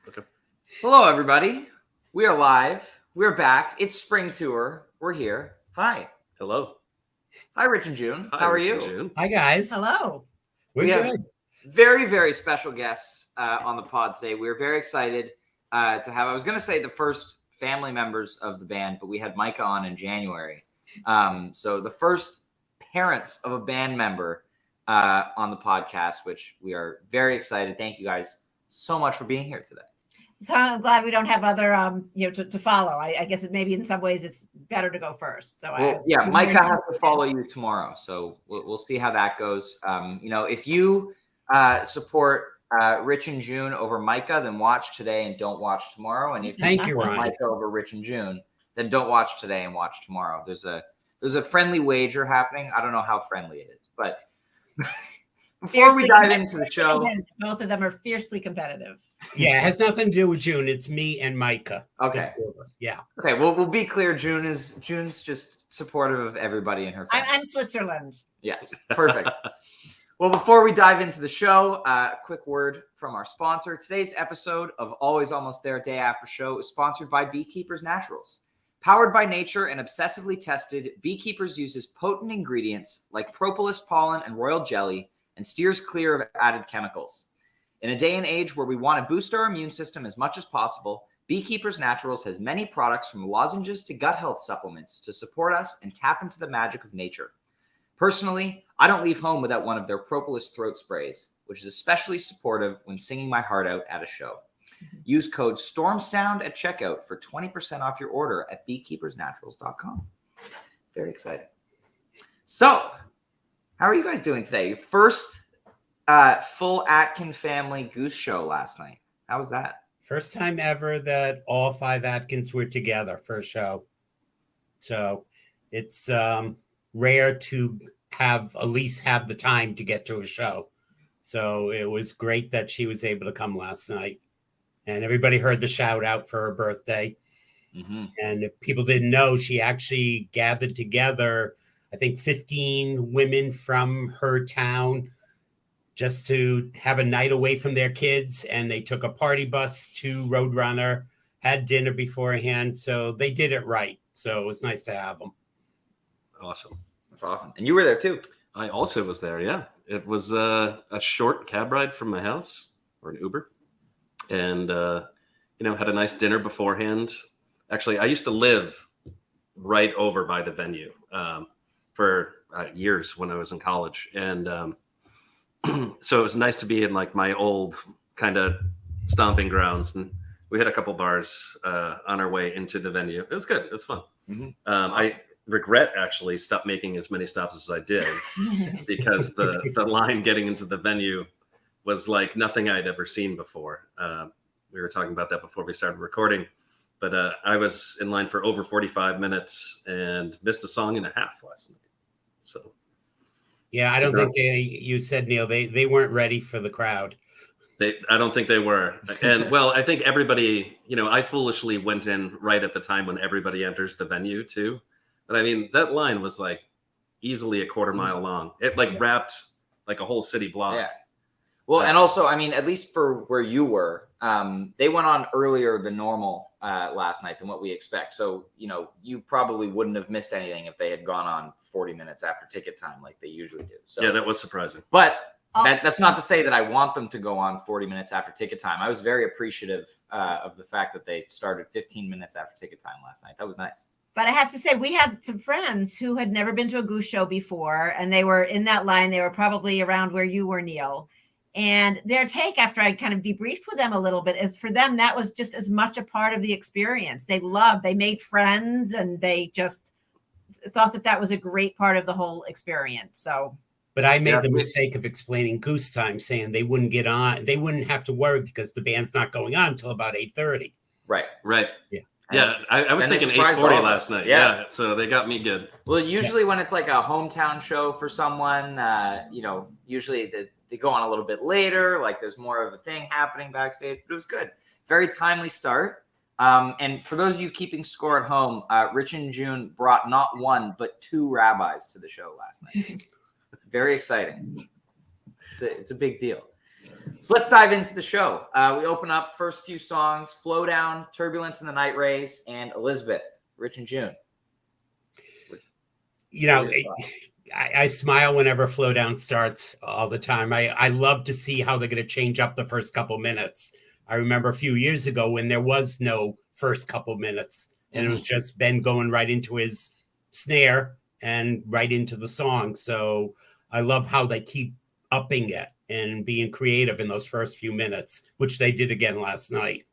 Okay. Hello, everybody. We are live. We're back. It's spring tour. We're here. Hi. Hello. Hi, Rich and June. Hi, How are Rich you? and June. Hi, guys. Hello. We're We good. have very, very special guests on the pod today. We're very excited to have, I was going to say the first family members of the band, but we had Micah on in January. So the first parents of a band member on the podcast, which we are very excited. Thank you guys so much for being here today. So I'm glad we don't have other, to follow. I guess it maybe in some ways it's better to go first. So Micah has to follow you tomorrow, so we'll see how that goes. If you support Rich and June over Micah, then watch today and don't watch tomorrow. And if you support Micah over Rich and June, then don't watch today and watch tomorrow. There's a friendly wager happening. I don't know how friendly it is, but before we dive into the show, both of them are fiercely competitive. Yeah, it has nothing to do with June. It's me and Micah. Okay. Yeah. Okay. Well, we'll be clear. June's just supportive of everybody in her family. I'm Switzerland. Yes. Perfect. Well, before we dive into the show, quick word from our sponsor. Today's episode of Always Almost There Day After Show is sponsored by Beekeepers Naturals. Powered by nature and obsessively tested, Beekeepers uses potent ingredients like propolis pollen and royal jelly and steers clear of added chemicals. In a day and age where we want to boost our immune system as much as possible, Beekeepers Naturals has many products from lozenges to gut health supplements to support us and tap into the magic of nature. Personally, I don't leave home without one of their propolis throat sprays, which is especially supportive when singing my heart out at a show. Use code STORMSOUND at checkout for 20% off your order at beekeepersnaturals.com. Very exciting. So, how are you guys doing today? Your first full Atkin family Goose show last night. How was that? First time ever that all 5 Atkins were together for a show. So it's rare to have Elise have the time to get to a show. So it was great that she was able to come last night. And everybody heard the shout out for her birthday. Mm-hmm. And if people didn't know, she actually gathered together, I think, 15 women from her town just to have a night away from their kids. And they took a party bus to Roadrunner, had dinner beforehand. So they did it right. So it was nice to have them. Awesome. That's awesome. And you were there too. I also was there. Yeah. It was a short cab ride from my house, or an Uber. And, had a nice dinner beforehand. Actually, I used to live right over by the venue for years when I was in college. And so it was nice to be in like my old kind of stomping grounds. And we had a couple bars on our way into the venue. It was good. It was fun. Mm-hmm. Awesome. I regret actually stopped making as many stops as I did because the line getting into the venue was like nothing I'd ever seen before. We were talking about that before we started recording, but I was in line for over 45 minutes and missed a song and a half last night. So, yeah, I don't think you said, Neil, they weren't ready for the crowd. I don't think they were. And well, I think everybody, I foolishly went in right at the time when everybody enters the venue too. But I mean, that line was like easily a quarter mile long. It like wrapped like a whole city block. Yeah. Well, and also, I mean, at least for where you were, they went on earlier than normal last night than what we expect. So, you probably wouldn't have missed anything if they had gone on 40 minutes after ticket time like they usually do. So yeah, that was surprising. But that's not to say that I want them to go on 40 minutes after ticket time. I was very appreciative of the fact that they started 15 minutes after ticket time last night. That was nice. But I have to say, we had some friends who had never been to a Goose show before, and they were in that line. They were probably around where you were, Neil. And their take after I kind of debriefed with them a little bit is for them, that was just as much a part of the experience. They made friends, and they just thought that was a great part of the whole experience. So, but I made the mistake of explaining Goose time, saying they wouldn't get on. They wouldn't have to worry because the band's not going on until about 8:30. Right. Yeah. Yeah, I was thinking 8:40 last night. Yeah, so they got me good. Well, usually when it's like a hometown show for someone, usually they go on a little bit later. Like there's more of a thing happening backstage, but it was good. Very timely start. And for those of you keeping score at home, Rich and June brought not one, but 2 rabbis to the show last night. Very exciting. It's a big deal. So let's dive into the show. We open up first few songs, Flow Down, Turbulence in the Night Rays, and Elizabeth, Rich and June. You know, I smile whenever Flow Down starts all the time. I love to see how they're going to change up the first couple minutes. I remember a few years ago when there was no first couple minutes, and it was just Ben going right into his snare and right into the song. So I love how they keep upping it and being creative in those first few minutes, which they did again last night.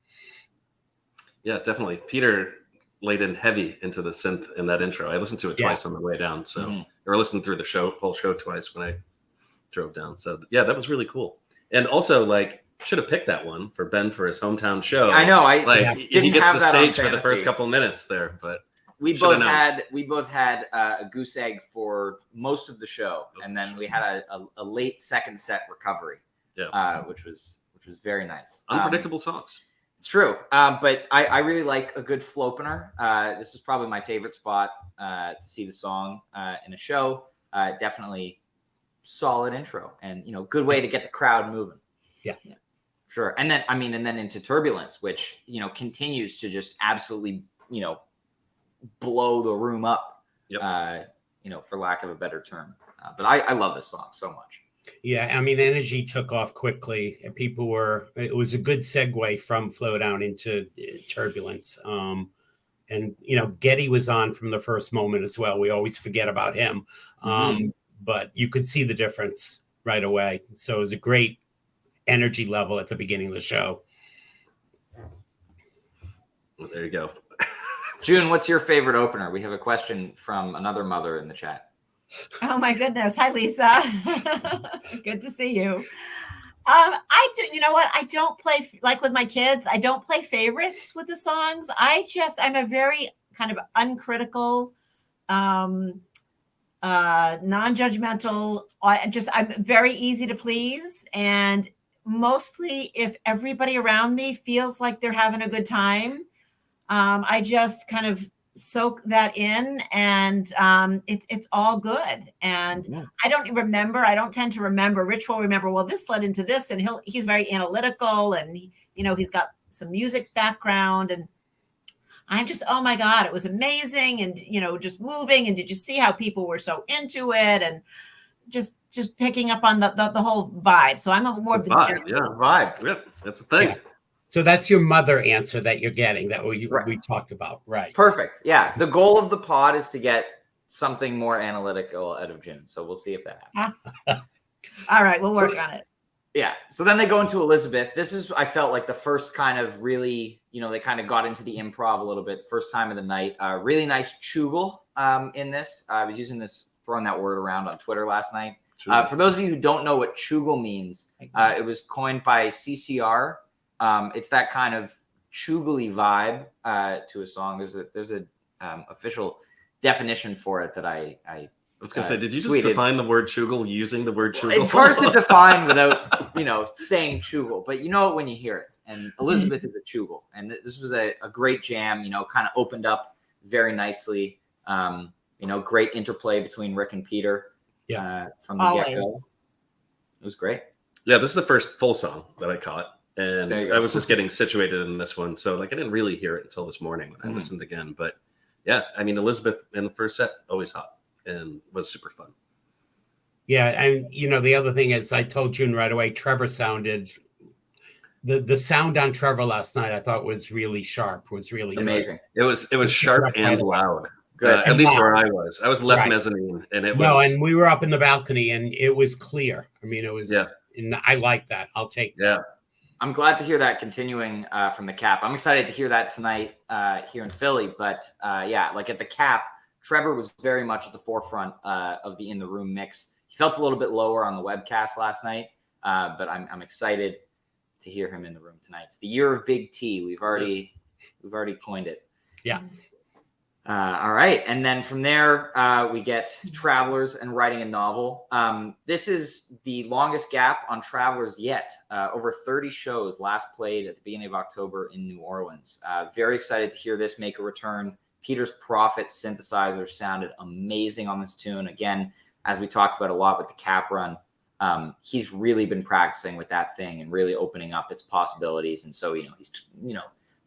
Yeah, definitely. Peter laid in heavy into the synth in that intro. I listened to it twice on the way down. So, or listened through the whole show twice when I drove down. So yeah, that was really cool. And also, like, should have picked that one for Ben for his hometown show. I know. He gets the stage for the first couple minutes there, but we both had a goose egg for most of the show, and then we had a late second set recovery, which was very nice. Unpredictable songs. It's true, but I really like a good flopener. This is probably my favorite spot to see the song in a show. Definitely solid intro, and good way to get the crowd moving. Yeah. Sure. And then into Turbulence, which continues to just absolutely blow the room up. Yep. For lack of a better term. But I love this song so much. Yeah, I mean, energy took off quickly, and it was a good segue from Flow Down into Turbulence. And Getty was on from the first moment as well. We always forget about him. But you could see the difference right away. So it was a great energy level at the beginning of the show. Well, there you go. June, what's your favorite opener? We have a question from another mother in the chat. Oh my goodness. Hi, Lisa. Good to see you. I do, you know what? I don't play, like with my kids, I don't play favorites with the songs. I'm a very kind of uncritical, non-judgmental, I'm very easy to please. And mostly if everybody around me feels like they're having a good time, I just kind of soak that in, and it's all good. And I don't tend to remember. Rich will remember, well, this led into this, and he's very analytical, and he's got some music background, and I'm just, oh my God, it was amazing, and just moving, and did you see how people were so into it, and just picking up on the whole vibe. So I'm more of the vibe. Yeah, vibe. Yep, that's the thing. Yeah. So that's your mother answer that you're getting that we talked about, right? Perfect. Yeah, the goal of the pod is to get something more analytical out of June. So we'll see if that happens. All right, we'll work on it. Yeah. So then they go into Elizabeth. This is, I felt like, the first kind of really, they kind of got into the improv a little bit. First time of the night. Really nice chugal in this. I was throwing that word around on Twitter last night. For those of you who don't know what chugal means, it was coined by CCR. It's that kind of chugly vibe to a song. There's a official definition for it that I was going to say, did you just tweeted. define the word chugal using the word chugal? It's hard to define without, saying chugal, but you know it when you hear it. And Elizabeth is a chugal. And this was a great jam, kind of opened up very nicely. Great interplay between Rick and Peter from the get-go. It was great. Yeah, this is the first full song that I caught. And I was just getting situated in this one. So I didn't really hear it until this morning when I listened again. But yeah, I mean, Elizabeth in the first set, always hot and was super fun. Yeah. And, the other thing is I told June right away, Trevor sounded, the sound on Trevor last night, I thought was really sharp, was really amazing. Good. It was sharp and loud. Good. At least where I was. I was left mezzanine and it was. No, and we were up in the balcony and it was clear. I mean, it was, and I like that. I'll take that. Yeah. I'm glad to hear that continuing from the Cap. I'm excited to hear that tonight here in Philly. But like at the Cap, Trevor was very much at the forefront of the In the Room mix. He felt a little bit lower on the webcast last night, but I'm excited to hear him in the room tonight. It's the year of Big T. We've already coined it. Yeah. All right. And then from there, we get Travelers and Writing a Novel. This is the longest gap on Travelers yet. Over 30 shows last played at the beginning of October in New Orleans. Very excited to hear this make a return. Peter's Prophet synthesizer sounded amazing on this tune. Again, as we talked about a lot with the Cap run, he's really been practicing with that thing and really opening up its possibilities. And so, he's,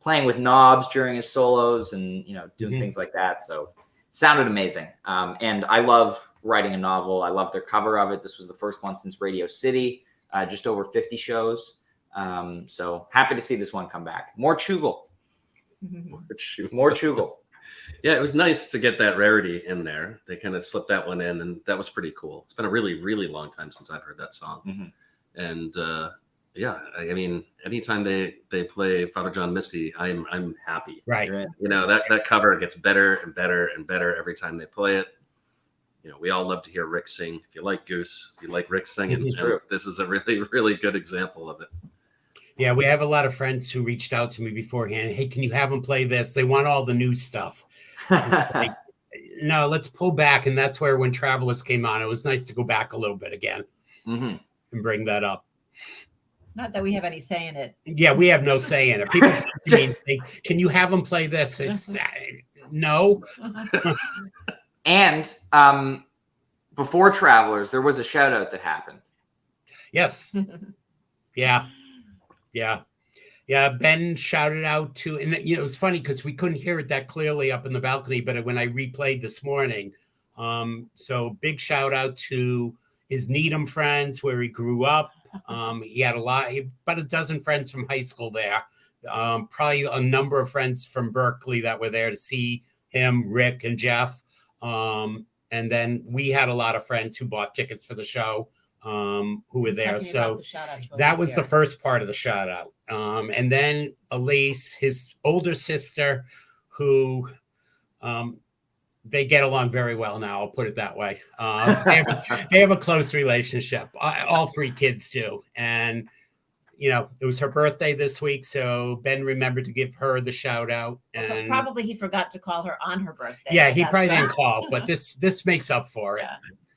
playing with knobs during his solos and, doing things like that. So it sounded amazing. And I love writing a novel. I love their cover of it. This was the first one since Radio City, just over 50 shows. So happy to see this one come back. More Chugel. More Chugel. Yeah, it was nice to get that rarity in there. They kind of slipped that one in, and that was pretty cool. It's been a really, really long time since I've heard that song. And yeah, I mean, anytime they play Father John Misty, I'm happy. Right. That cover gets better and better and better every time they play it. We all love to hear Rick sing. If you like Goose, you like Rick singing. It's true. This is a really, really good example of it. Yeah, we have a lot of friends who reached out to me beforehand. Hey, can you have them play this? They want all the new stuff. Like, no, let's pull back. And that's where when Travelers came on, it was nice to go back a little bit again and bring that up. Not that we have any say in it. Yeah, we have no say in it. People come to me and say, can you have them play this? It's, no. And before Travelers, there was a shout out that happened. Yes. Yeah. Ben shouted out to, and it was funny because we couldn't hear it that clearly up in the balcony, but when I replayed this morning, so big shout out to his Needham friends where he grew up. He had about a dozen friends from high school there. Probably a number of friends from Berkeley that were there to see him, Rick and Jeff. And then we had a lot of friends who bought tickets for the show. Who were there. So that was the first part of the shout out. And then Elise, his older sister, who they get along very well now. I'll put it that way. They have a close relationship. All three kids do. And, it was her birthday this week. So Ben remembered to give her the shout out. And probably he forgot to call her on her birthday. Yeah, he probably didn't call, but this makes up for it. Yeah.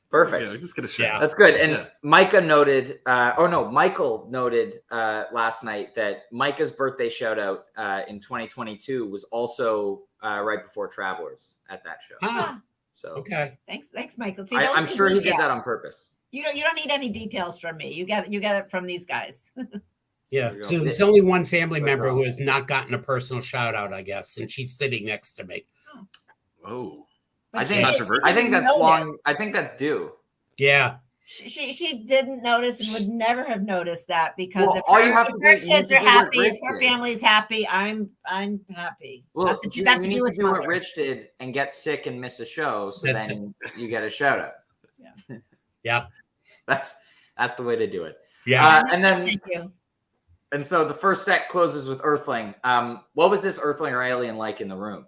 Perfect. Yeah, just get a shout. That's good. And Michael noted last night that Micah's birthday shout out in 2022 was also right before Travelers at that show. So okay. Thanks, Michael. See, I'm sure he did that on purpose. You don't need any details from me. You get it from these guys. Yeah. So there's only one family member who has not gotten a personal shout out, I guess, and she's sitting next to me. Oh. I think that's long. I think that's due. Yeah. She didn't notice and would never have noticed that because if her kids are happy, if her family's happy, I'm happy. Well, that's you need to do what Rich did and get sick and miss a show, so then you get a shout out. Yeah. Yeah. That's the way to do it. Yeah. And then thank you. And so the first set closes with Earthling. What was this Earthling or alien like in the room?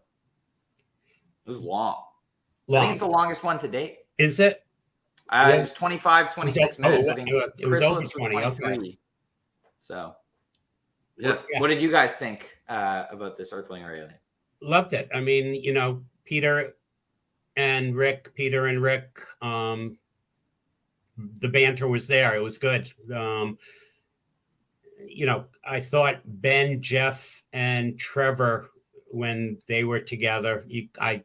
It was long. I think it's the longest one to date. Is it? It was 25, 26 minutes. I think it was over 20. Okay. So, Yeah. What did you guys think about this Earthling or alien? Loved it. I mean, Peter and Rick, the banter was there. It was good. I thought Ben, Jeff, and Trevor, when they were together, I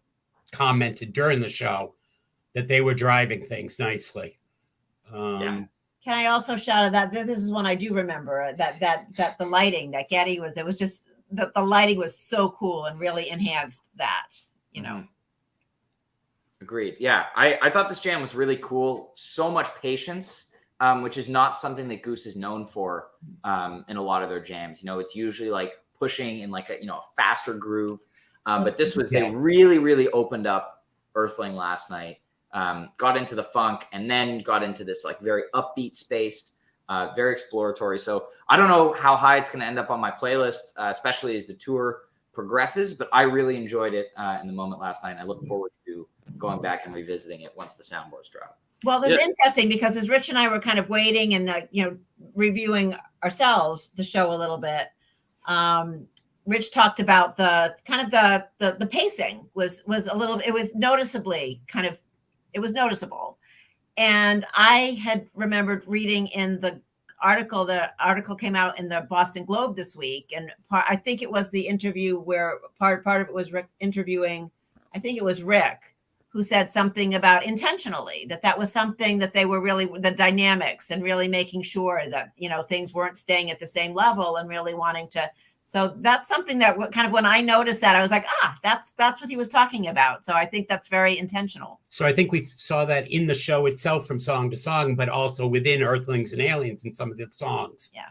commented during the show that they were driving things nicely. Can I also shout out that this is one I do remember that the lighting that Getty was, it was just that the lighting was so cool and really enhanced that, Agreed. Yeah. I thought this jam was really cool. So much patience, which is not something that Goose is known for in a lot of their jams. It's usually like pushing in like a faster groove. But this was, they really, really opened up Earthling last night, got into the funk, and then got into this like very upbeat space, very exploratory. So I don't know how high it's going to end up on my playlist, especially as the tour progresses, but I really enjoyed it in the moment last night. And I look forward to going back and revisiting it once the soundboards drop. Well, that's interesting because as Rich and I were kind of waiting and, reviewing ourselves the show a little bit, Rich talked about the kind of the pacing was a little, it was noticeably it was noticeable. And I had remembered reading in the article came out in the Boston Globe this week. And I think it was the interview where part of it was Rick interviewing, I think it was Rick, who said something about intentionally, that was something that they were really, the dynamics and really making sure that, things weren't staying at the same level and really wanting to. So that's something that kind of, when I noticed that, I was like, that's what he was talking about. So I think that's very intentional. So I think we saw that in the show itself from song to song, but also within Earthlings and Aliens in some of the songs. Yeah.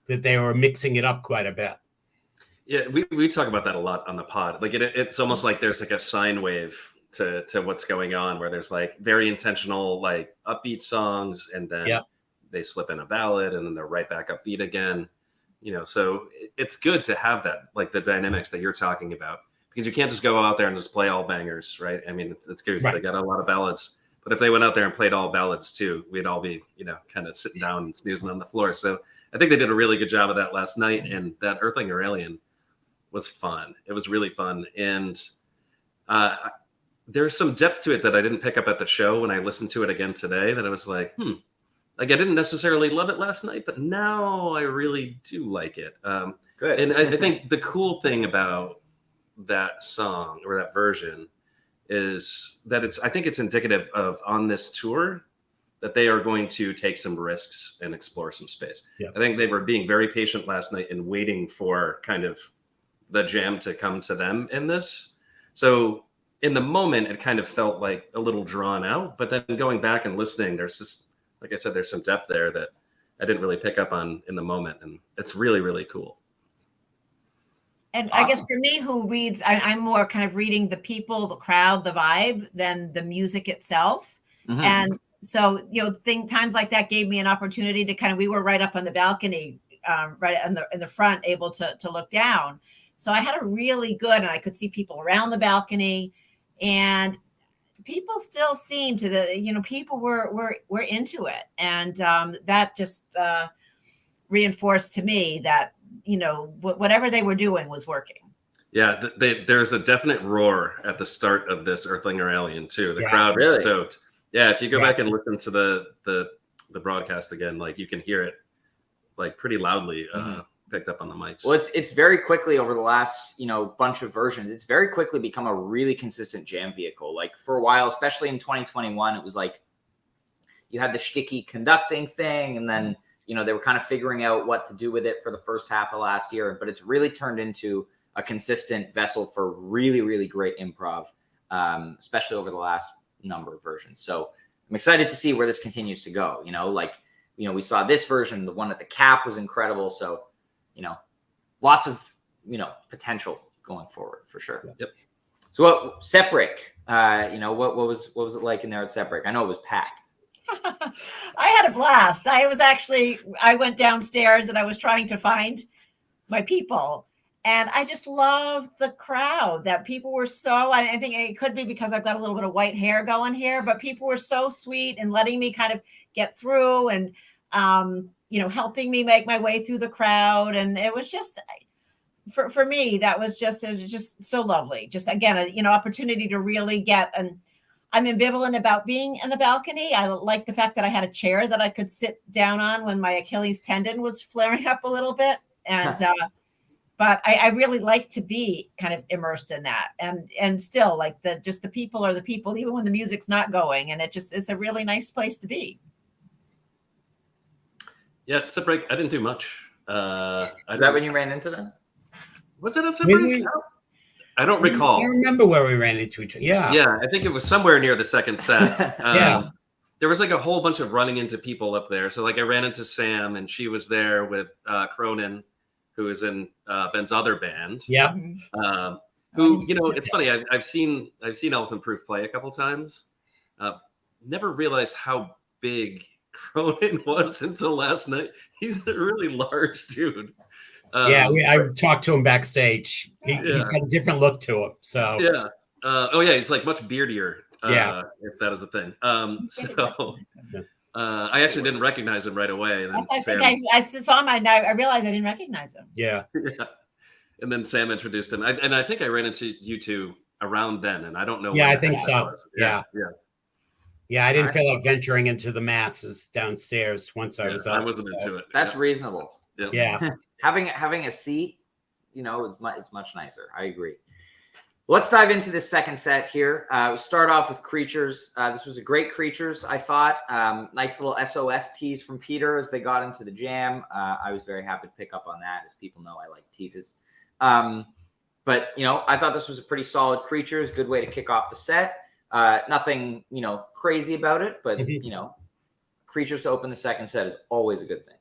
That they were mixing it up quite a bit. Yeah, we talk about that a lot on the pod. Like it's almost like there's like a sine wave to what's going on, where there's like very intentional, like upbeat songs, and then they slip in a ballad, and then they're right back upbeat again. So it's good to have that, like the dynamics that you're talking about, because you can't just go out there and just play all bangers, right? I mean, it's Goose. Right. They got a lot of ballads, but if they went out there and played all ballads too, we'd all be, kind of sitting down and snoozing on the floor. So I think they did a really good job of that last night, and that Earthling or Alien was fun. It was really fun, and there's some depth to it that I didn't pick up at the show when I listened to it again today, that I was like, like I didn't necessarily love it last night, but now I really do like it. Good. And I think the cool thing about that song or that version is that I think it's indicative of, on this tour, that they are going to take some risks and explore some space. Yeah. I think they were being very patient last night and waiting for kind of the jam to come to them in this. So in the moment, it kind of felt like a little drawn out, but then going back and listening, there's just, like I said, there's some depth there that I didn't really pick up on in the moment. And it's really, really cool. And I guess for me, who reads, I'm more kind of reading the people, the crowd, the vibe, than the music itself. Mm-hmm. And so, times like that gave me an opportunity to we were right up on the balcony, right in the front, able to look down. So I had a really good, and I could see people around the balcony, and people still seemed to people were into it. And that just reinforced to me that, whatever they were doing was working. Yeah, there's a definite roar at the start of this Earthling or Alien too. The crowd really? was stoked. Yeah, if you go back and listen to the broadcast again, like you can hear it like pretty loudly picked up on the mics. Well, it's very quickly over the last, bunch of versions, it's very quickly become a really consistent jam vehicle. Like for a while, especially in 2021, it was like you had the shticky conducting thing, and then they were kind of figuring out what to do with it for the first half of last year. But it's really turned into a consistent vessel for really, really great improv, especially over the last number of versions. So I'm excited to see where this continues to go. We saw this version, the one at the Cap was incredible. So, lots of, potential going forward for sure. Yep. So what Seprick, what was it like in there at Seprick? I know it was packed. I had a blast. I went downstairs and I was trying to find my people. And I just loved the crowd, that people were I think it could be because I've got a little bit of white hair going here, but people were so sweet and letting me kind of get through and, helping me make my way through the crowd. And it was just, for me, that was just so lovely. Just again, opportunity to really get, and I'm ambivalent about being in the balcony. I like the fact that I had a chair that I could sit down on when my Achilles tendon was flaring up a little bit. And, but I really like to be kind of immersed in that, and still like the people are the people, even when the music's not going, and it's a really nice place to be. Yeah, Seprick, I didn't do much. Is that when you ran into them? Was it at Seprick? I don't recall. I remember where we ran into each other. Yeah. Yeah, I think it was somewhere near the second set. Yeah. There was like a whole bunch of running into people up there. So like I ran into Sam, and she was there with Cronin, who is in Ben's other band. Yeah. Who, it's funny. I've seen Elephant Proof play a couple times. Never realized how big Cronin was until last night. He's a really large dude. I talked to him backstage. He's got a different look to him. So yeah. He's like much beardier. If that is a thing. I actually didn't recognize him right away. And then I saw him. I realized I didn't recognize him. Yeah. And then Sam introduced him. And I think I ran into you two around then, and I don't know. Yeah, I think so. Yeah. Yeah, I didn't feel like venturing into the masses downstairs once I was up. I wasn't into it. That's reasonable. Yeah. Having a seat, it's much nicer. I agree. Let's dive into this second set here. We'll start off with Creatures. This was a great Creatures, I thought. Nice little SOS tease from Peter as they got into the jam. I was very happy to pick up on that. As people know, I like teases. But, I thought this was a pretty solid Creatures. Good way to kick off the set. Nothing, crazy about it. But, Creatures to open the second set is always a good thing.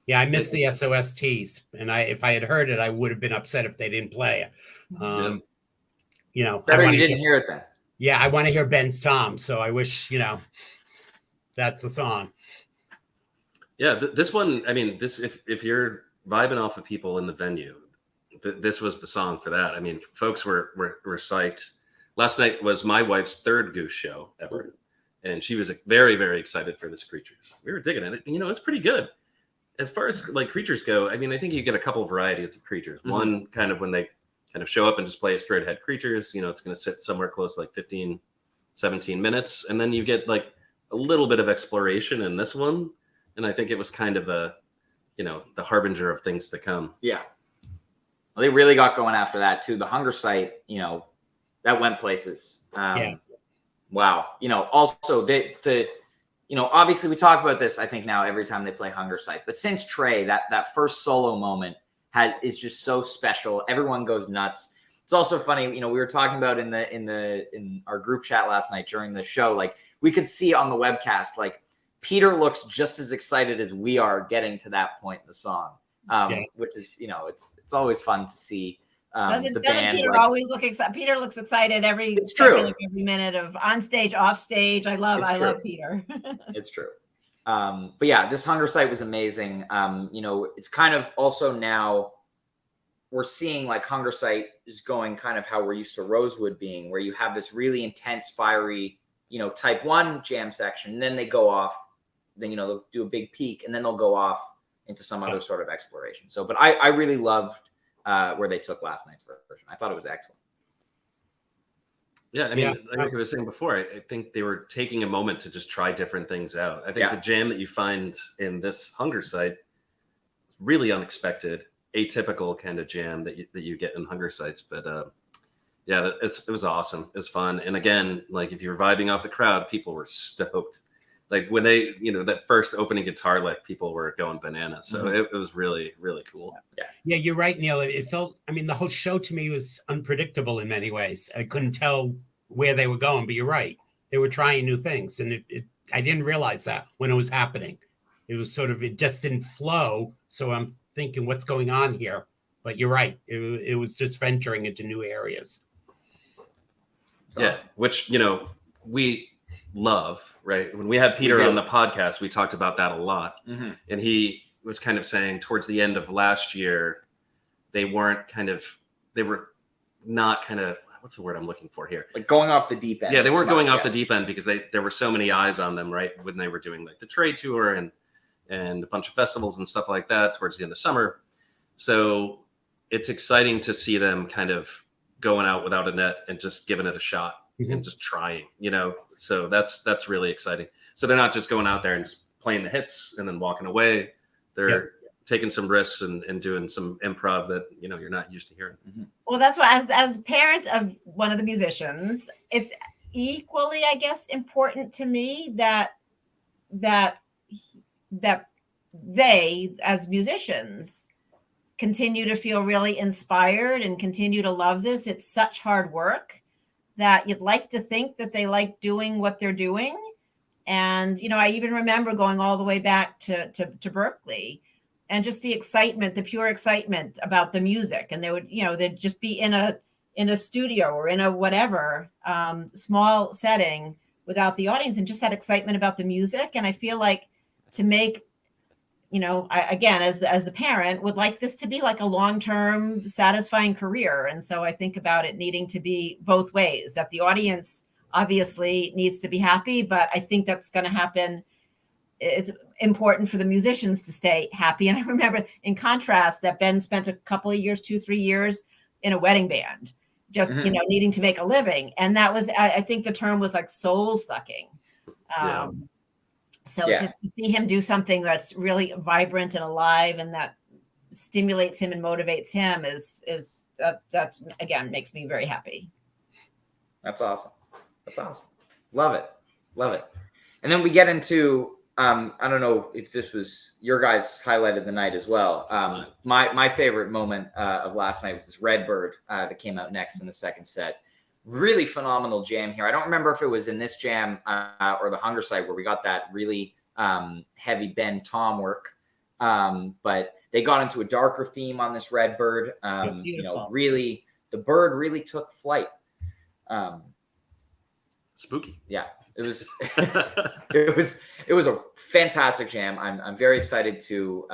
Yeah, I missed the SOSTs, and if I had heard it, I would have been upset if they didn't play. Better I you didn't hear it then. Yeah, I want to hear Ben's Tom, so I wish that's the song. Yeah, this one. I mean, this if you're vibing off of people in the venue, this was the song for that. I mean, folks were psyched. Last night was my wife's third Goose show ever, and she was very, very excited for this Creatures. We were digging it. It's pretty good. As far as like Creatures go, I mean, I think you get a couple of varieties of Creatures. Mm-hmm. One kind of when they kind of show up and just play a straight ahead Creatures, it's going to sit somewhere close to like 15, 17 minutes. And then you get like a little bit of exploration in this one. And I think it was kind of the harbinger of things to come. Yeah. Well, they really got going after that too. The Hunger Site, that went places. Yeah. Wow. Also obviously we talk about this, I think now every time they play Hunger Site, but since Trey, that first solo moment is just so special. Everyone goes nuts. It's also funny, we were talking about in our group chat last night during the show, like we could see on the webcast, like Peter looks just as excited as we are getting to that point in the song, which is, it's always fun to see. Doesn't Peter always look excited? Peter looks excited every minute of on stage, off stage. I love Peter. It's true. But yeah, this Hunger Site was amazing. It's kind of also now we're seeing like Hunger Site is going kind of how we're used to Rosewood being, where you have this really intense, fiery, type 1 jam section. And then they go off, then, they'll do a big peak and then they'll go off into some other sort of exploration. So, but I really loved where they took last night's version. I thought it was excellent. Yeah, I mean, like I was saying before, I think they were taking a moment to just try different things out. I think the jam that you find in this Hunger Site is really unexpected, atypical kind of jam that you get in Hunger Sites. But it was awesome. It was fun. And again, like if you were vibing off the crowd, people were stoked. Like when they, that first opening guitar lick, people were going bananas. So it was really, really cool. Yeah, you're right, Neil. It felt, the whole show to me was unpredictable in many ways. I couldn't tell where they were going, but you're right. They were trying new things. And I didn't realize that when it was happening. It was it just didn't flow. So I'm thinking, what's going on here? But you're right. It was just venturing into new areas. Yeah, which, we love, right? When we had Peter on the podcast, we talked about that a lot. Mm-hmm. And he was kind of saying towards the end of last year, they were not kind of, what's the word I'm looking for here? Like going off the deep end. Yeah, they weren't going off the deep end because there were so many eyes on them, right? When they were doing like the trade tour and a bunch of festivals and stuff like that towards the end of summer. So it's exciting to see them kind of going out without a net and just giving it a shot. Mm-hmm. And just trying, so that's really exciting. So they're not just going out there and just playing the hits and then walking away. They're taking some risks and doing some improv that, you're not used to hearing. Mm-hmm. Well, that's what, as parent of one of the musicians, it's equally, I guess, important to me that they, as musicians, continue to feel really inspired and continue to love this. It's such hard work that you'd like to think that they like doing what they're doing. And, I even remember going all the way back to Berkeley and just the excitement, the pure excitement about the music. And they would, they'd just be in a studio or in a whatever small setting without the audience and just that excitement about the music. And I feel like to make, I, again, as the parent, would like this to be like a long-term satisfying career. And so I think about it needing to be both ways, that the audience obviously needs to be happy, but I think that's going to happen. It's important for the musicians to stay happy. And I remember in contrast that Ben spent a couple of years, 2-3 years in a wedding band, just, needing to make a living. And that was, I think the term was like soul sucking. So to see him do something that's really vibrant and alive and that stimulates him and motivates him that's again makes me very happy. That's awesome. That's awesome. Love it. Love it. And then we get into I don't know if this was your guys' highlight of the night as well. My favorite moment of last night was this Redbird that came out next in the second set. Really phenomenal jam here. I don't remember if it was in this jam or the Hunger Site where we got that really heavy Ben Tom work. But they got into a darker theme on this Redbird. Really, the bird really took flight. Spooky. Yeah, it was it was a fantastic jam. I'm very excited to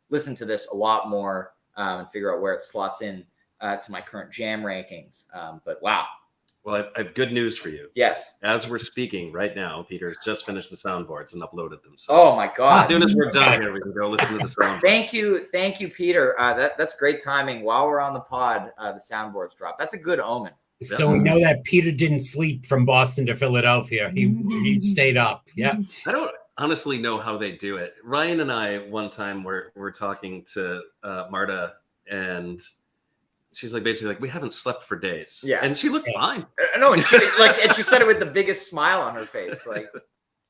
listen to this a lot more and figure out where it slots in to my current jam rankings. But wow. Well, I have good news for you. Yes. As we're speaking right now, Peter's just finished the soundboards and uploaded them. So oh my God. as soon as we're done here, we can go listen to the soundboard. Thank you, Peter. That's great timing. While we're on the pod, the soundboards drop. That's a good omen. So we know that Peter didn't sleep from Boston to Philadelphia. He stayed up. Yeah. I don't honestly know how they do it. Ryan and I one time were talking to Marta, and she's like basically like, we haven't slept for days. Yeah. And she looked fine. No, and she said it with the biggest smile on her face. Like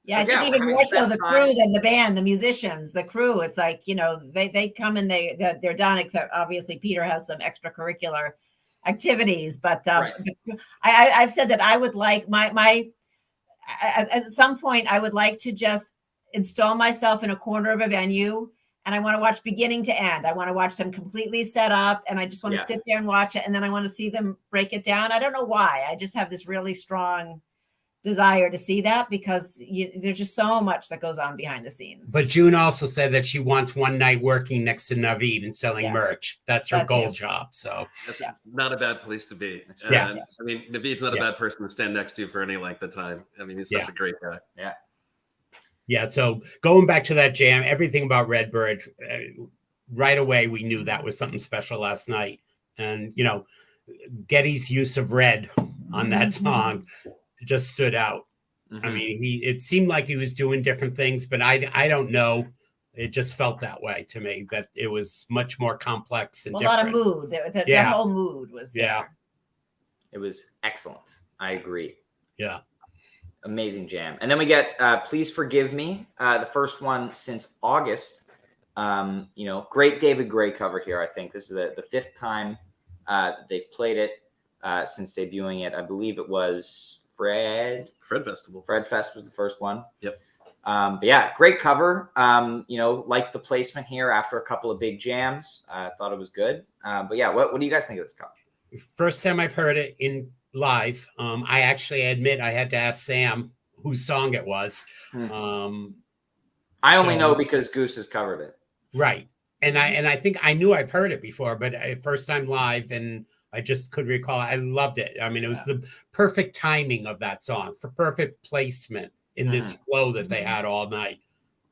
yeah, I think even more so the crew than the band, the musicians, the crew. It's like, they come and they're done, except obviously Peter has some extracurricular activities. But right. I've said that I would like at some point, I would like to just install myself in a corner of a venue, and I want to watch beginning to end. I want to watch them completely set up, and I just want to sit there and watch it, and then I want to see them break it down. I don't know why. I just have this really strong desire to see that because there's just so much that goes on behind the scenes. But June also said that she wants one night working next to Naveed and selling merch. That's her goal job. So that's not a bad place to be. Yeah. I mean, Naveed's not a bad person to stand next to for any length of time. I mean, he's such a great guy. Yeah. Yeah. So going back to that jam, everything about Redbird, right away, we knew that was something special last night. And, Geddy's use of red on that song just stood out. I mean, it seemed like he was doing different things, but I don't know. It just felt that way to me, that it was much more complex and different. A lot of mood. The whole mood was there. Yeah. It was excellent. I agree. Yeah. Amazing jam. And then we get Please Forgive Me, the first one since August. Great David Gray cover here, I think. This is the fifth time they've played it since debuting it. I believe it was Fred Festival. Fred Fest was the first one. Yep. But yeah, great cover. Liked the placement here after a couple of big jams. Thought it was good. But yeah, what do you guys think of this cover? First time I've heard it in live. I actually admit I had to ask Sam whose song it was. I only know because Goose has covered it. Right. And I think I knew I've heard it before, but first time live, and I just could recall. I loved it. I mean, it was the perfect timing of that song for perfect placement in this flow that they had all night.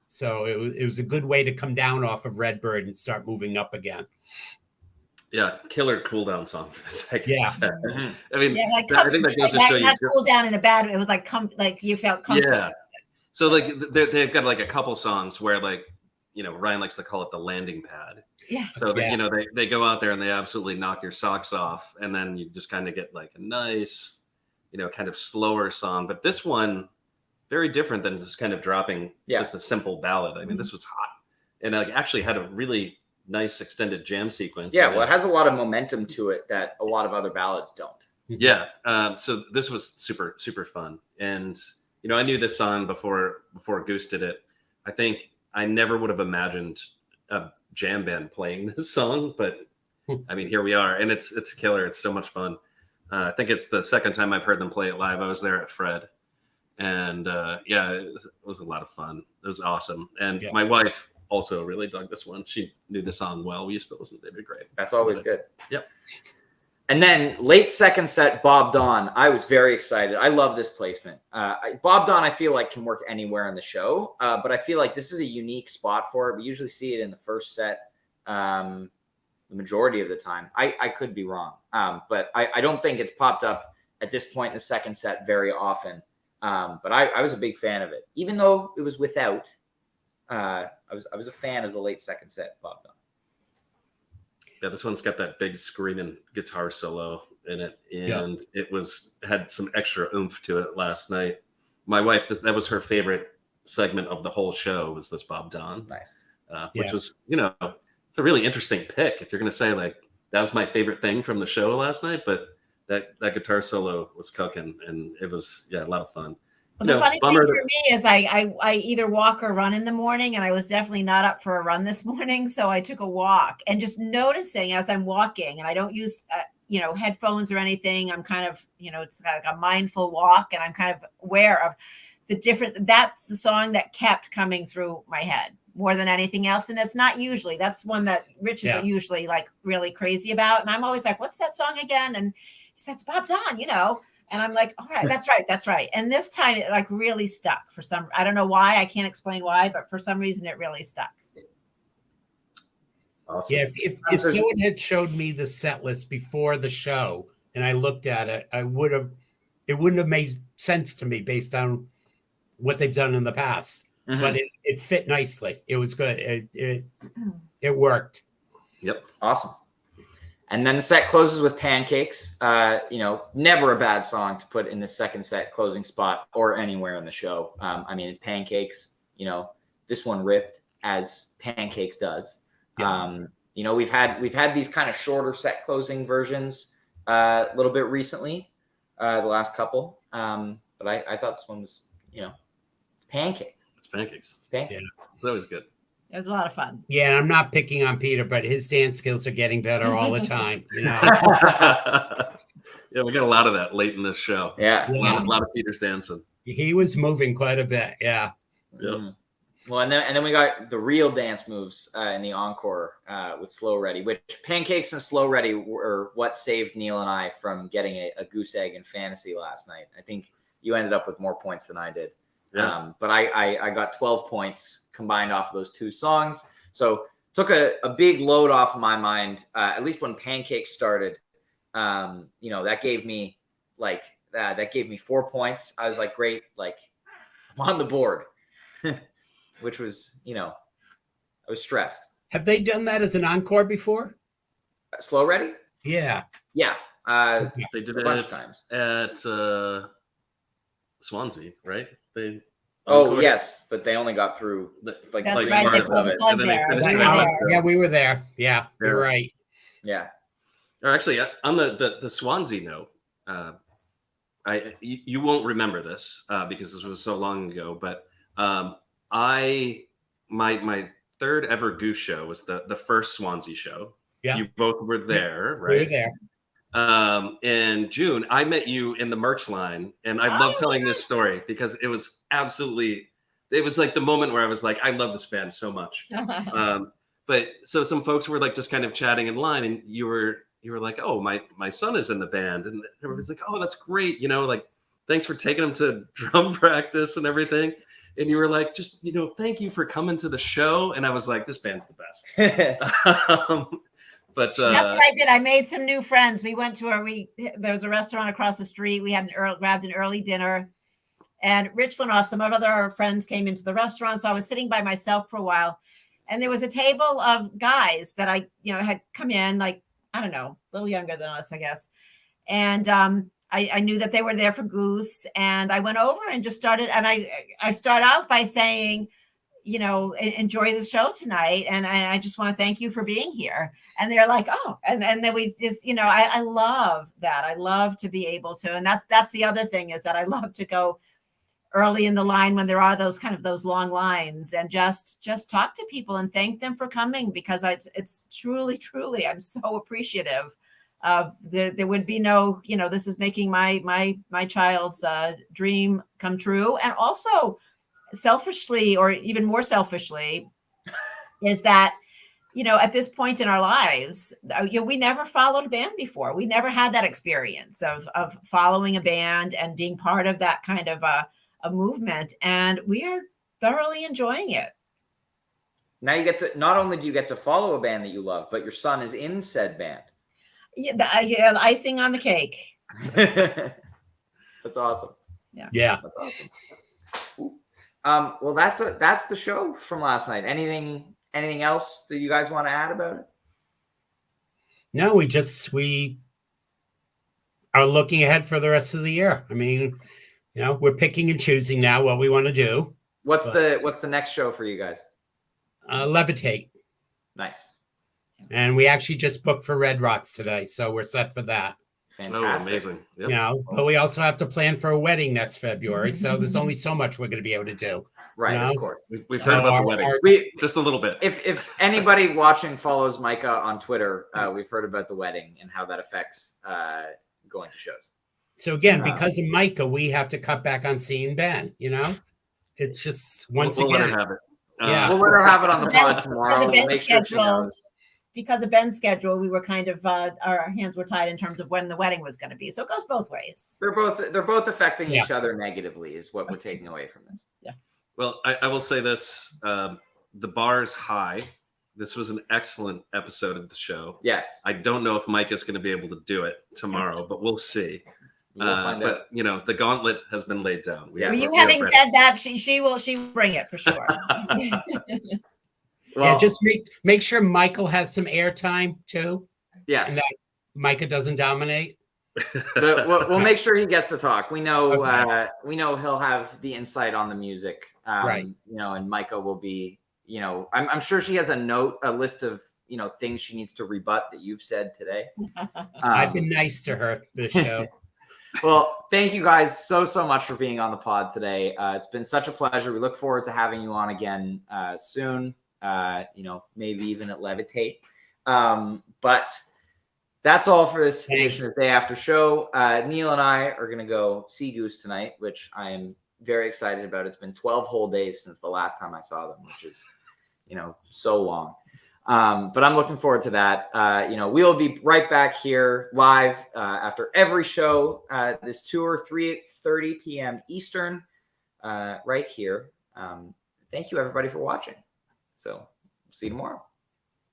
So it was a good way to come down off of Redbird and start moving up again. Yeah, killer cool down song for the second set. I mean, I think that goes to show you. Not cool down in a bad way. It was like you felt comfortable. Yeah. So they've got like a couple songs where Ryan likes to call it the landing pad. Yeah. So they go out there and they absolutely knock your socks off, and then you just kind of get like a nice, kind of slower song. But this one, very different than just kind of dropping just a simple ballad. I mean, this was hot, and actually had a really nice extended jam sequence. Yeah, well, it has a lot of momentum to it that a lot of other ballads don't. Yeah. So this was super, super fun. And, I knew this song before Goose did it. I think I never would have imagined a jam band playing this song, but I mean, here we are, and it's killer. It's so much fun. I think it's the second time I've heard them play it live. I was there at Fred, and it was a lot of fun. It was awesome. And my wife also really dug this one. She knew the song well. We used to listen to David Gray. That's always good. Yep. And then late second set, Bob Dawn. I was very excited. I love this placement. Bob Dawn, I feel like can work anywhere in the show, but I feel like this is a unique spot for it. We usually see it in the first set the majority of the time. I could be wrong, but I don't think it's popped up at this point in the second set very often. But I was a big fan of it, even though it was without. I was a fan of the late second set, Bob Dawn. Yeah, this one's got that big screaming guitar solo in it, and it had some extra oomph to it last night. My wife, that was her favorite segment of the whole show, was this Bob Don. Nice. Which was, it's a really interesting pick if you're going to say like that was my favorite thing from the show last night. But that guitar solo was cooking, and it was a lot of fun. Well, the funny thing for me is I either walk or run in the morning, and I was definitely not up for a run this morning, so I took a walk, and just noticing as I'm walking, and I don't use headphones or anything. I'm kind of it's like a mindful walk, and I'm kind of aware of the different. That's the song that kept coming through my head more than anything else, and it's not usually. That's one that Rich is usually like really crazy about, and I'm always like, "What's that song again?" And he says, "It's Bob Don," And I'm like, all right, that's right. And this time it like really stuck for some, I don't know why, I can't explain why, but for some reason it really stuck. Awesome. Yeah, if someone had showed me the set list before the show and I looked at it, it wouldn't have made sense to me based on what they've done in the past. Mm-hmm. But it fit nicely. It was good. It worked. Yep. Awesome. And then the set closes with Pancakes. Never a bad song to put in the second set closing spot or anywhere in the show. It's Pancakes. This one ripped as Pancakes does. Yeah. We've had these kind of shorter set closing versions a little bit recently, the last couple. But I thought this one was, Pancakes. It's Pancakes. It's Pancakes. Yeah, that was good. It was a lot of fun. Yeah, and I'm not picking on Peter, but his dance skills are getting better all the time. Yeah, we got a lot of that late in this show. Yeah. A lot of Peter's dancing. He was moving quite a bit. Yeah. Yep. Mm-hmm. Well, and then we got the real dance moves in the encore with Slow Ready, which Pancakes and Slow Ready were what saved Neil and I from getting a goose egg in fantasy last night. I think you ended up with more points than I did. Yeah. But I got 12 points combined off of those two songs. So took a big load off of my mind, at least when Pancakes started. That gave me that gave me 4 points. I was like, great, like I'm on the board, which was, I was stressed. Have they done that as an encore before? Slow Ready? Yeah. Yeah. They did a bunch of times at Swansea, right? Yes, but they only got through parts of it. Yeah, we were there. Yeah, you're right. Yeah. Or actually, on the Swansea note, you won't remember this because this was so long ago, but my third ever Goose show was the first Swansea show. Yeah, you both were there, right? We were there. In June, I met you in the merch line, and I love telling this story because it was like the moment where I was like, I love this band so much. But so some folks were like just kind of chatting in line, and you were like, oh, my son is in the band, and everybody's like, oh, that's great, like thanks for taking him to drum practice and everything. And you were like, just thank you for coming to the show. And I was like, this band's the best. But that's what I did. I made some new friends. We went to there was a restaurant across the street. We had grabbed an early dinner, and Rich went off. Some of our friends came into the restaurant, so I was sitting by myself for a while. And there was a table of guys that I, had come in, like, I don't know, a little younger than us, I guess. And I knew that they were there for Goose, and I went over and just started. And I start out by saying, enjoy the show tonight. And I just want to thank you for being here. And they're like, oh, and then we just, I love that. I love to be able to, and that's the other thing is that I love to go early in the line when there are those long lines and just talk to people and thank them for coming, because it's truly, I'm so appreciative of there would be no, this is making my child's dream come true. And also, selfishly, or even more selfishly, is that at this point in our lives, we never followed a band before. We never had that experience of following a band and being part of that kind of a movement, and we are thoroughly enjoying it. Now you get to, not only do you get to follow a band that you love, but your son is in said band. Yeah, the icing on the cake. That's awesome. Yeah. That's awesome. Well, that's the show from last night. Anything else that you guys want to add about it? No, we are looking ahead for the rest of the year. I mean, we're picking and choosing now what we want to do. What's the next show for you guys? Levitate. Nice. And we actually just booked for Red Rocks today, so we're set for that. Fantastic. Oh, amazing. Yep. But we also have to plan for a wedding next February, so there's only so much we're going to be able to do. Right, of course. We've So heard about the wedding. Just a little bit. If anybody watching follows Micah on Twitter, we've heard about the wedding and how that affects going to shows. So again, because of Micah, we have to cut back on seeing Ben. It's just We'll again. let her have it. Yeah. We'll let her have it on the pod tomorrow. We'll make sure she knows. Because of Ben's schedule, we were kind of our hands were tied in terms of when the wedding was going to be. So it goes both ways. They're both affecting each other negatively, is what we're taking away from this. Yeah. Well, I will say this: the bar is high. This was an excellent episode of the show. Yes. I don't know if Mike is going to be able to do it tomorrow, but we'll see. We'll find out. But the gauntlet has been laid down. You having said that, she will bring it for sure. Well, just make sure Michael has some airtime too. Yes. And that Micah doesn't dominate. We'll make sure he gets to talk. We know he'll have the insight on the music. Right. And Micah will be, I'm sure she has a list of, things she needs to rebut that you've said today. I've been nice to her this show. Well, thank you guys so much for being on the pod today. It's been such a pleasure. We look forward to having you on again soon. Maybe even at Levitate. But that's all for this edition of Day After Show. Neil and I are going to go see Goose tonight, which I am very excited about. It's been 12 whole days since the last time I saw them, which is, so long. But I'm looking forward to that. We'll be right back here live after every show. This tour, 3:30 p.m. Eastern, right here. Thank you, everybody, for watching. So see you tomorrow.